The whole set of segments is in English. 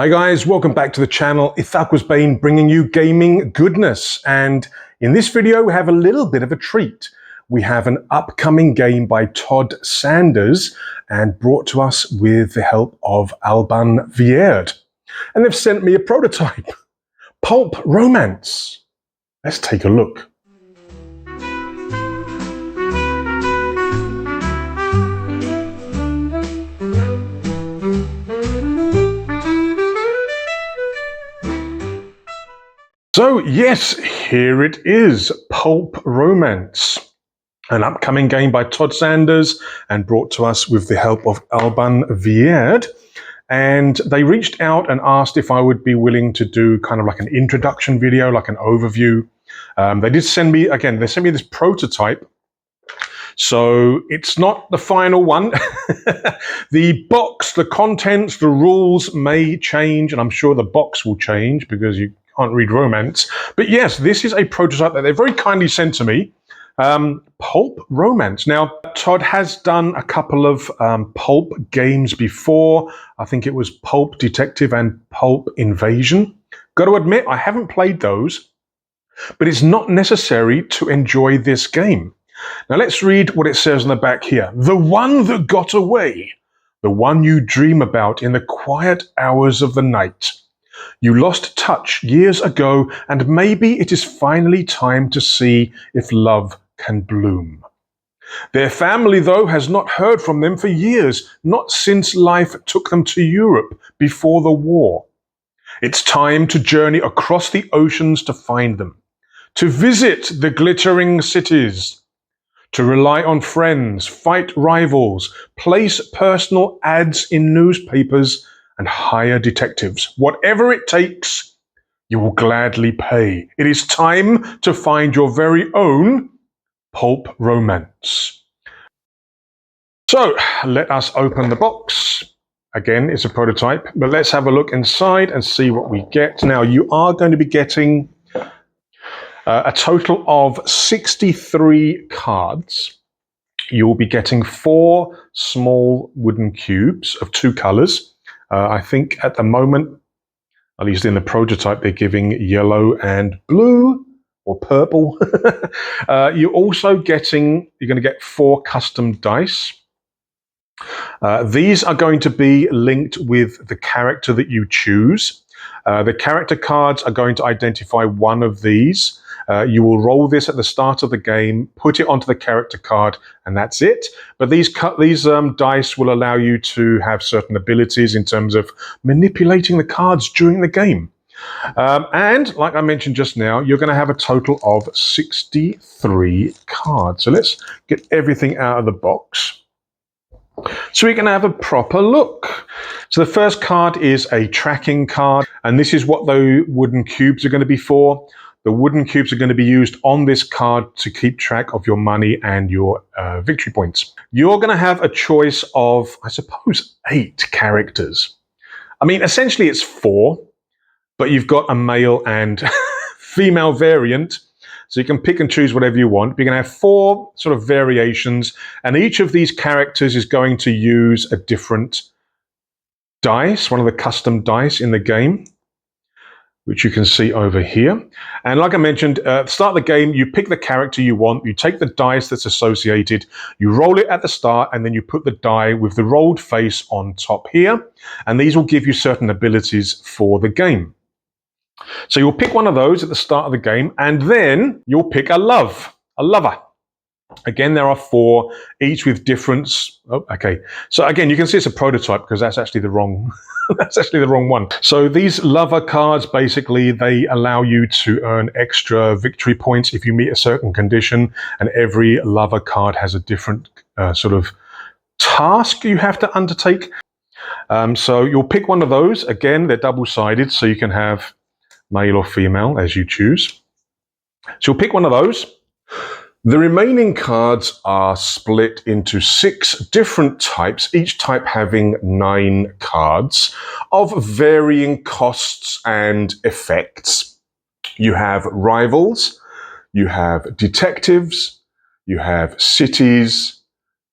Hi guys, welcome back to the channel. Bane bringing you gaming goodness, and in this video we have a little bit of a treat. We have an upcoming game by Todd Sanders and brought to us with the help of Alban Vierd. And they've sent me a prototype, Pulp Romance. Let's take a look. So yes, here it is, Pulp Romance, an upcoming game by Todd Sanders and brought to us with the help of Alban Vierd. And they reached out and asked if I would be willing to do kind of like an introduction video, like an overview. They did send me, again, they sent me this prototype. So it's not the final one. The box, the contents, the rules may change, and I'm sure the box will change because you can't read romance. But yes, this is a prototype that they very kindly sent to me. Pulp Romance. Now, Todd has done a couple of pulp games before. I think it was Pulp Detective and Pulp Invasion. Got to admit, I haven't played those, but it's not necessary to enjoy this game. Now let's read what it says on the back here. The one that got away. The one you dream about in the quiet hours of the night. You lost touch years ago, and maybe it is finally time to see if love can bloom. Their family, though, has not heard from them for years, not since life took them to Europe before the war. It's time to journey across the oceans to find them, to visit the glittering cities, to rely on friends, fight rivals, place personal ads in newspapers, and hire detectives. Whatever it takes, you will gladly pay. It is time to find your very own Pulp Romance. So let us open the box. Again, it's a prototype, but let's have a look inside and see what we get. Now, you are going to be getting a total of 63 cards. You will be getting 4 small wooden cubes of 2 colors. I think at the moment, at least in the prototype, they're giving yellow and blue or purple. You're going to get 4 custom dice. These are going to be linked with the character that you choose. The character cards are going to identify one of these. You will roll this at the start of the game, put it onto the character card, and that's it. But these dice will allow you to have certain abilities in terms of manipulating the cards during the game. And like I mentioned just now, you're going to have a total of 63 cards. So let's get everything out of the box, so we can have a proper look. So the first card is a tracking card, and this is what the wooden cubes are going to be for. The wooden cubes are going to be used on this card to keep track of your money and your victory points. You're going to have a choice of, I suppose, 8 characters. I mean, essentially it's 4, but you've got a male and female variant. So you can pick and choose whatever you want. You're going to have 4 sort of variations, and each of these characters is going to use a different dice, one of the custom dice in the game, which you can see over here. And like I mentioned, at the start of the game, you pick the character you want, you take the dice that's associated, you roll it at the start, and then you put the die with the rolled face on top here, and these will give you certain abilities for the game. So you'll pick one of those at the start of the game, and then you'll pick a lover. Again, there are 4, each with difference. Oh, okay. So again, you can see it's a prototype because that's actually the wrong, that's actually the wrong one. So these lover cards, basically, they allow you to earn extra victory points if you meet a certain condition, and every lover card has a different sort of task you have to undertake. So you'll pick one of those. Again, they're double-sided, so you can have male or female as you choose. So you'll pick one of those. The remaining cards are split into 6 different types, each type having 9 cards of varying costs and effects. You have rivals, you have detectives, you have cities,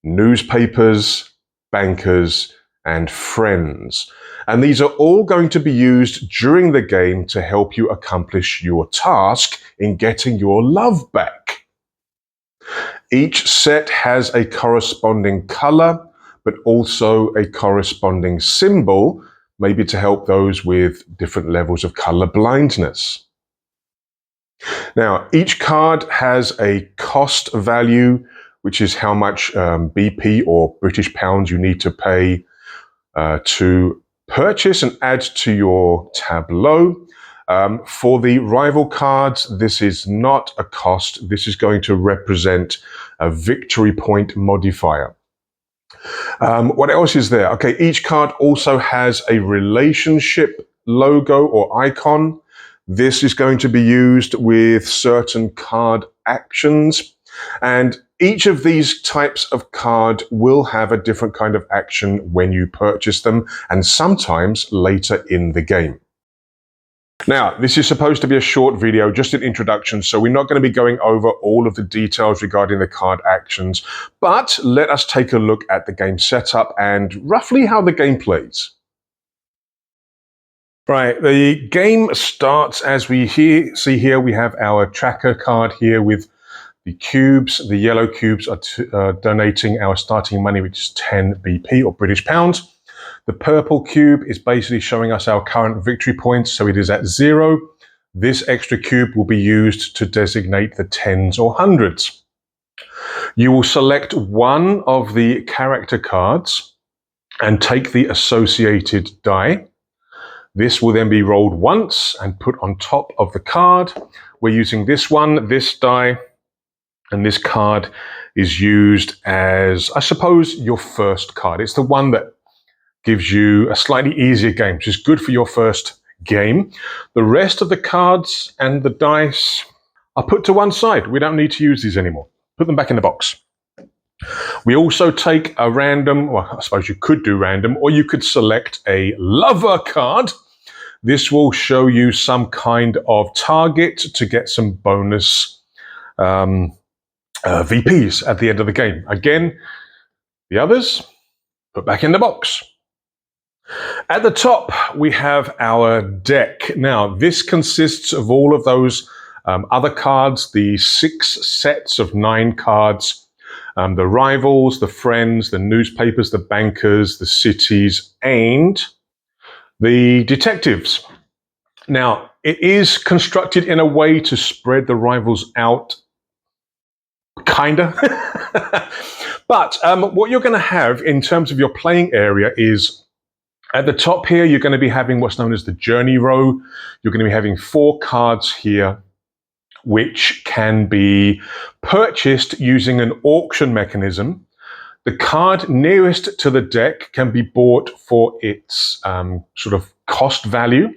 newspapers, bankers, and friends. And these are all going to be used during the game to help you accomplish your task in getting your love back. Each set has a corresponding color, but also a corresponding symbol, maybe to help those with different levels of color blindness. Now, each card has a cost value, which is how much BP or British pounds you need to pay to purchase and add to your tableau. For the rival cards, this is not a cost. This is going to represent a victory point modifier. What else is there? Okay, each card also has a relationship logo or icon. This is going to be used with certain card actions. And each of these types of card will have a different kind of action when you purchase them, and sometimes later in the game. Now, this is supposed to be a short video, just an introduction, so we're not going to be going over all of the details regarding the card actions, but let us take a look at the game setup and roughly how the game plays. Right, the game starts as we see here. We have our tracker card here with the cubes. The yellow cubes are donating our starting money, which is 10 BP or British pounds. The purple cube is basically showing us our current victory points, so it is at 0. This extra cube will be used to designate the tens or hundreds. You will select one of the character cards and take the associated die. This will then be rolled once and put on top of the card. We're using this one, this die, and this card is used as, I suppose, your first card. It's the one that gives you a slightly easier game, which is good for your first game. The rest of the cards and the dice are put to one side. We don't need to use these anymore. Put them back in the box. We also take a random, well, I suppose you could do random, or you could select a lover card. This will show you some kind of target to get some bonus VPs at the end of the game. Again, the others, put back in the box. At the top, we have our deck. Now, this consists of all of those other cards, the 6 sets of 9 cards, the rivals, the friends, the newspapers, the bankers, the cities, and the detectives. Now, it is constructed in a way to spread the rivals out, kinda. But what you're going to have in terms of your playing area is, at the top here, you're going to be having what's known as the journey row. You're going to be having 4 cards here, which can be purchased using an auction mechanism. The card nearest to the deck can be bought for its sort of cost value.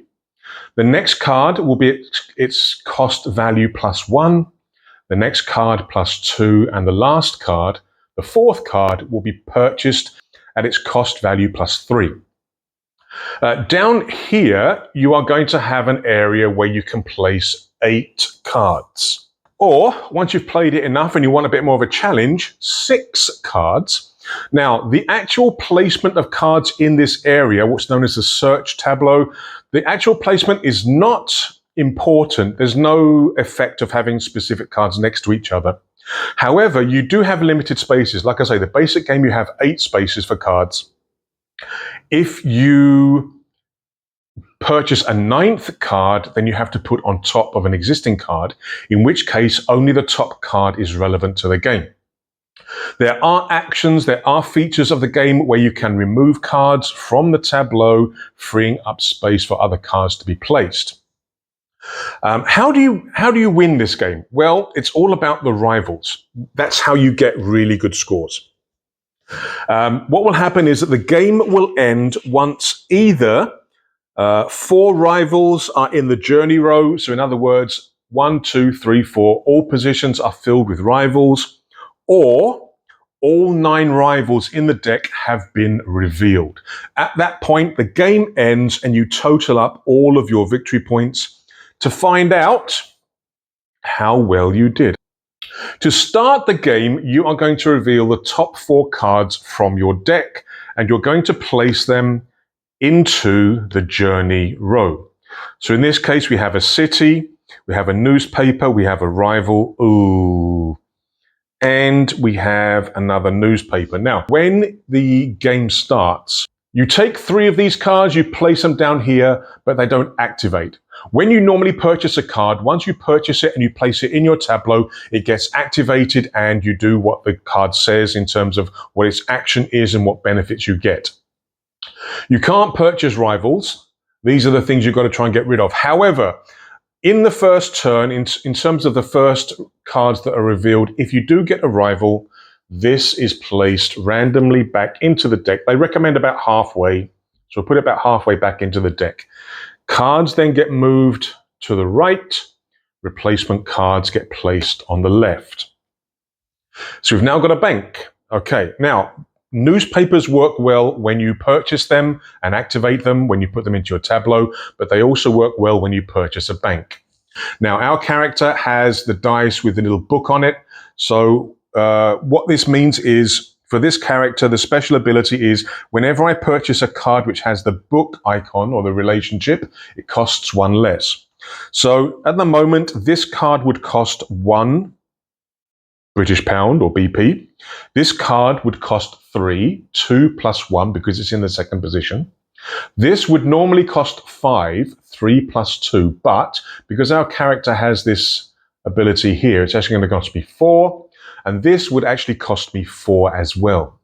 The next card will be its cost value plus 1. The next card plus 2. And the last card, the 4th card, will be purchased at its cost value plus 3. Down here, you are going to have an area where you can place 8 cards. Or, once you've played it enough and you want a bit more of a challenge, 6 cards. Now, the actual placement of cards in this area, what's known as the search tableau, the actual placement is not important. There's no effect of having specific cards next to each other. However, you do have limited spaces. Like I say, the basic game, you have 8 spaces for cards. If you purchase a 9th card, then you have to put on top of an existing card, in which case only the top card is relevant to the game. There are actions, there are features of the game where you can remove cards from the tableau, freeing up space for other cards to be placed. How do you win this game? Well, it's all about the rivals. That's how you get really good scores. What will happen is that the game will end once either 4 rivals are in the journey row. So in other words, 1, 2, 3, 4, all positions are filled with rivals, or all 9 rivals in the deck have been revealed. At that point, the game ends and you total up all of your victory points to find out how well you did. To start the game, you are going to reveal the top 4 cards from your deck, and you're going to place them into the journey row. So in this case, we have a city, we have a newspaper, we have a rival, ooh, and we have another newspaper. Now, when the game starts, you take 3 of these cards, you place them down here, but they don't activate. When you normally purchase a card, once you purchase it and you place it in your tableau, it gets activated and you do what the card says in terms of what its action is and what benefits you get. You can't purchase rivals. These are the things you've got to try and get rid of. However, in the first turn, in terms of the first cards that are revealed, if you do get a rival, this is placed randomly back into the deck. They recommend about halfway, so we'll put it about halfway back into the deck. Cards then get moved to the right. Replacement cards get placed on the left. So we've now got a bank. Okay, now newspapers work well when you purchase them and activate them, when you put them into your tableau, but they also work well when you purchase a bank. Now, our character has the dice with the little book on it. So what this means is, for this character, the special ability is whenever I purchase a card which has the book icon or the relationship, it costs 1 less. So at the moment, this card would cost 1 British pound or BP. This card would cost 3, 2 plus 1 because it's in the second position. This would normally cost 5, 3 plus 2, but because our character has this ability here, it's actually going to cost me 4, and this would actually cost me 4 as well.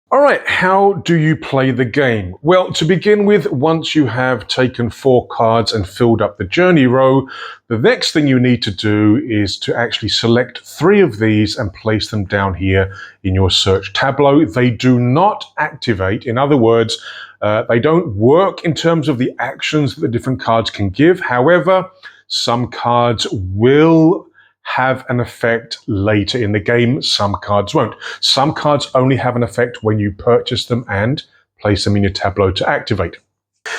All right, how do you play the game? Well, to begin with, once you have taken 4 cards and filled up the journey row, the next thing you need to do is to actually select 3 of these and place them down here in your search tableau. They do not activate. In other words, they don't work in terms of the actions that the different cards can give. However, some cards will have an effect later in the game. Some cards won't. Some cards only have an effect when you purchase them and place them in your tableau to activate.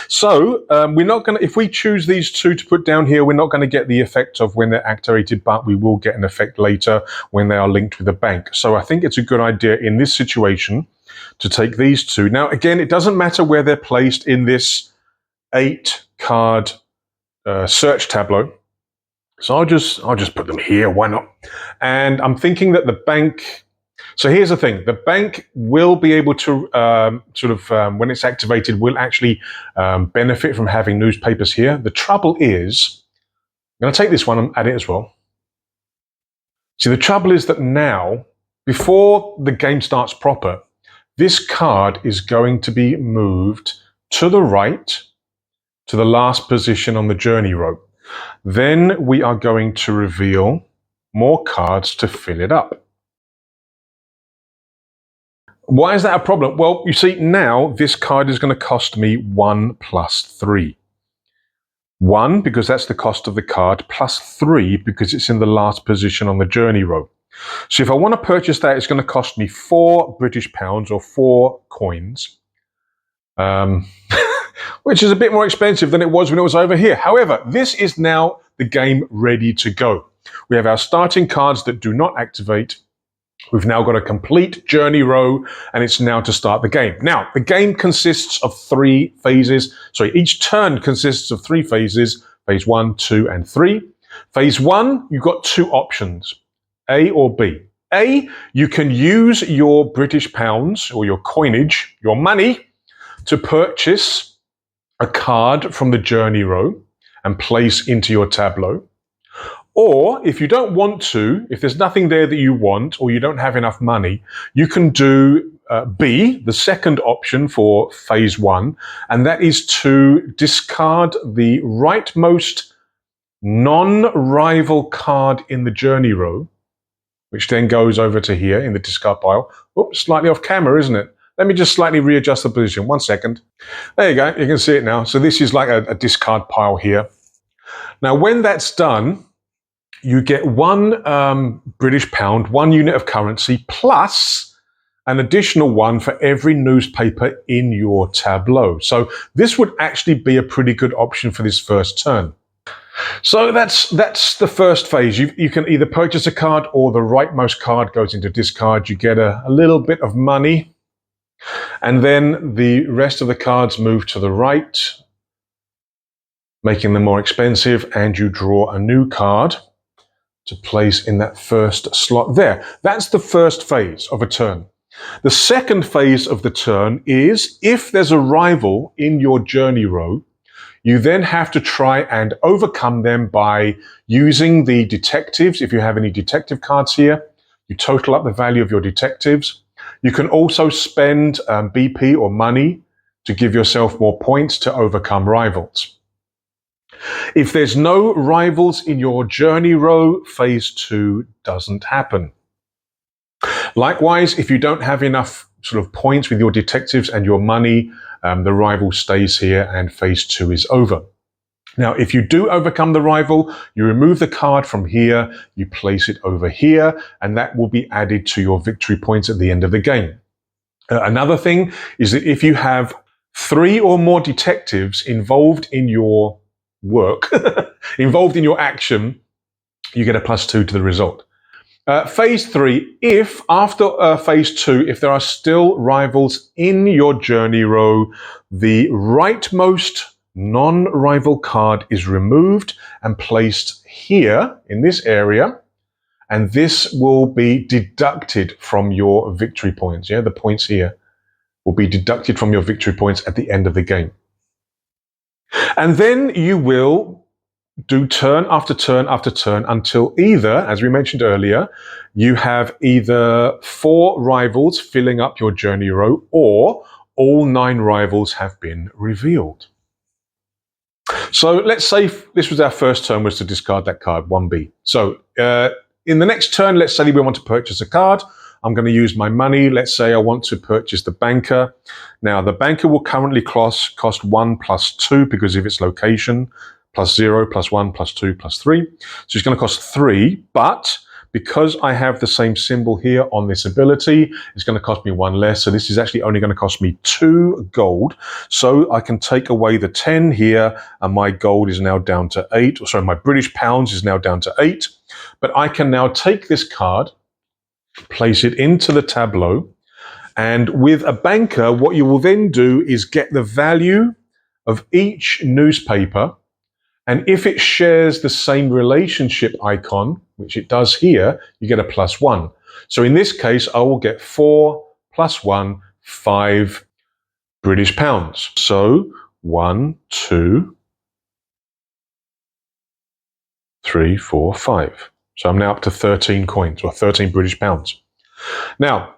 So we're not going to, if we choose these 2 to put down here, we're not going to get the effect of when they're activated, but we will get an effect later when they are linked with a bank. So I think it's a good idea in this situation to take these 2. Now, again, it doesn't matter where they're placed in this 8-card search tableau. So I'll just put them here. Why not? And I'm thinking that the bank. So here's the thing: the bank will be able to when it's activated, will actually benefit from having newspapers here. The trouble is, I'm going to take this one and add it as well. See, the trouble is that now, before the game starts proper, this card is going to be moved to the right, to the last position on the journey row. Then we are going to reveal more cards to fill it up. Why is that a problem? Well, you see, now this card is going to cost me 1 plus 3. 1 because that's the cost of the card, plus 3 because it's in the last position on the journey row. So if I want to purchase that, it's going to cost me 4 British pounds or 4 coins. Which is a bit more expensive than it was when it was over here. However, this is now the game ready to go. We have our starting cards that do not activate. We've now got a complete journey row, and it's now to start the game. Now, the game consists of 3 phases. Sorry, each turn consists of 3 phases, phase 1, 2, and 3. Phase 1, you've got 2 options, A or B. A, you can use your British pounds or your coinage, your money, to purchase a card from the journey row and place into your tableau. Or if you don't want to, if there's nothing there that you want or you don't have enough money, you can do B, the second option for phase 1, and that is to discard the rightmost non-rival card in the journey row, which then goes over to here in the discard pile. Oops, slightly off camera, isn't it? Let me just slightly readjust the position. 1 second. There you go. You can see it now. So this is like a discard pile here. Now, when that's done, you get 1 British pound, 1 unit of currency, plus an additional 1 for every newspaper in your tableau. So this would actually be a pretty good option for this first turn. So that's the first phase. You can either purchase a card or the rightmost card goes into discard. You get a little bit of money. And then the rest of the cards move to the right, making them more expensive, and you draw a new card to place in that first slot there. That's the first phase of a turn. The second phase of the turn is if there's a rival in your journey row, you then have to try and overcome them by using the detectives. If you have any detective cards here, you total up the value of your detectives. You can also spend BP or money to give yourself more points to overcome rivals. If there's no rivals in your journey row, phase 2 doesn't happen. Likewise, if you don't have enough sort of points with your detectives and your money, the rival stays here and phase 2 is over. Now, if you do overcome the rival, you remove the card from here, you place it over here, and that will be added to your victory points at the end of the game. Another thing is that if you have 3 or more detectives involved in your work, involved in your action, you get a +2 to the result. Phase 3, if after phase 2, if there are still rivals in your journey row, the rightmost non-rival card is removed and placed here in this area, and this will be deducted from your victory points. Yeah, the points here will be deducted from your victory points at the end of the game. And then you will do turn after turn after turn until either, as we mentioned earlier, you have either 4 rivals filling up your journey row or all 9 rivals have been revealed. So let's say this was our first turn, was to discard that card, 1B. So in the next turn, let's say we want to purchase a card. I'm going to use my money. Let's say I want to purchase the banker. Now, the banker will currently cost 1 + 2 because of its location, +0, +1, +2, +3. So it's going to cost 3, but because I have the same symbol here on this ability, it's going to cost me 1 less. So this is actually only going to cost me 2 gold. So I can take away the 10 here, and my gold is now down to 8. Sorry, my British pounds is now down to 8. But I can now take this card, place it into the tableau, and with a banker, what you will then do is get the value of each newspaper. And if it shares the same relationship icon, which it does here, you get a +1. So in this case, I will get 4 + 1, 5 British pounds. So 1, 2, 3, 4, 5. So I'm now up to 13 coins, or 13 British pounds. Now,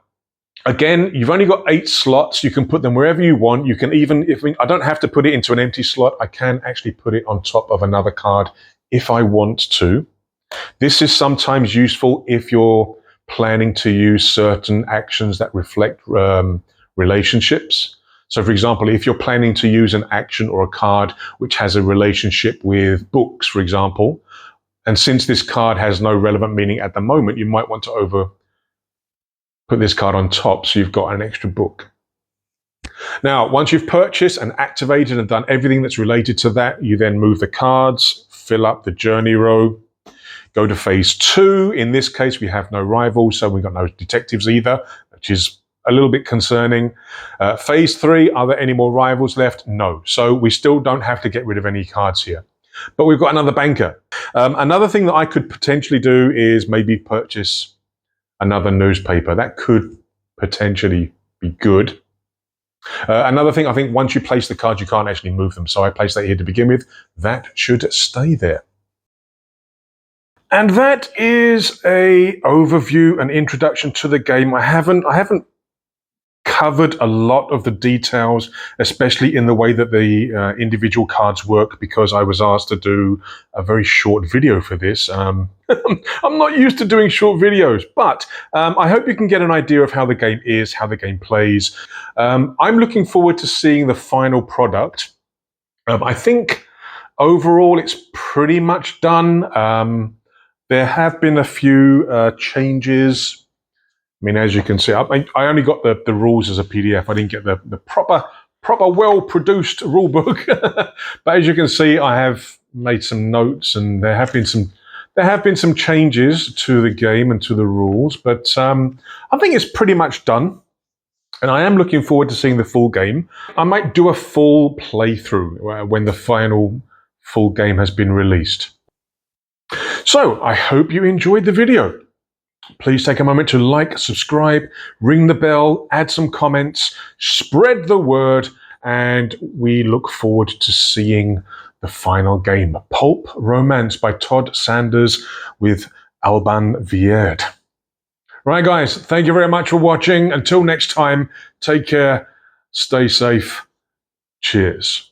again, you've only got 8 slots. You can put them wherever you want. You can even, I don't have to put it into an empty slot. I can actually put it on top of another card if I want to. This is sometimes useful if you're planning to use certain actions that reflect relationships. So, for example, if you're planning to use an action or a card which has a relationship with books, for example, and since this card has no relevant meaning at the moment, you might want to put this card on top so you've got an extra book. Now, once you've purchased and activated and done everything that's related to that, you then move the cards, fill up the journey row, go to phase 2. In this case, we have no rivals, so we've got no detectives either, which is a little bit concerning. Phase 3, are there any more rivals left? No. So we still don't have to get rid of any cards here. But we've got another banker. Another thing that I could potentially do is maybe purchase another newspaper. That could potentially be good. Another thing, I think once you place the cards, you can't actually move them. So I placed that here to begin with. That should stay there. And that is a overview, an introduction to the game. I haven't covered a lot of the details, especially in the way that the individual cards work, because I was asked to do a very short video for this. I'm not used to doing short videos, but I hope you can get an idea of how the game is, how the game plays. I'm looking forward to seeing the final product. I think overall it's pretty much done. There have been a few changes. I mean, as you can see, I only got the rules as a PDF. I didn't get the proper well-produced rule book. But as you can see, I have made some notes, and there have been some changes to the game and to the rules. But I think it's pretty much done. And I am looking forward to seeing the full game. I might do a full playthrough when the final full game has been released. So I hope you enjoyed the video. Please take a moment to like, subscribe, ring the bell, add some comments, spread the word, and we look forward to seeing the final game, Pulp Romance by Todd Sanders with Alban Vierd. Right, guys, thank you very much for watching. Until next time, take care, stay safe, cheers.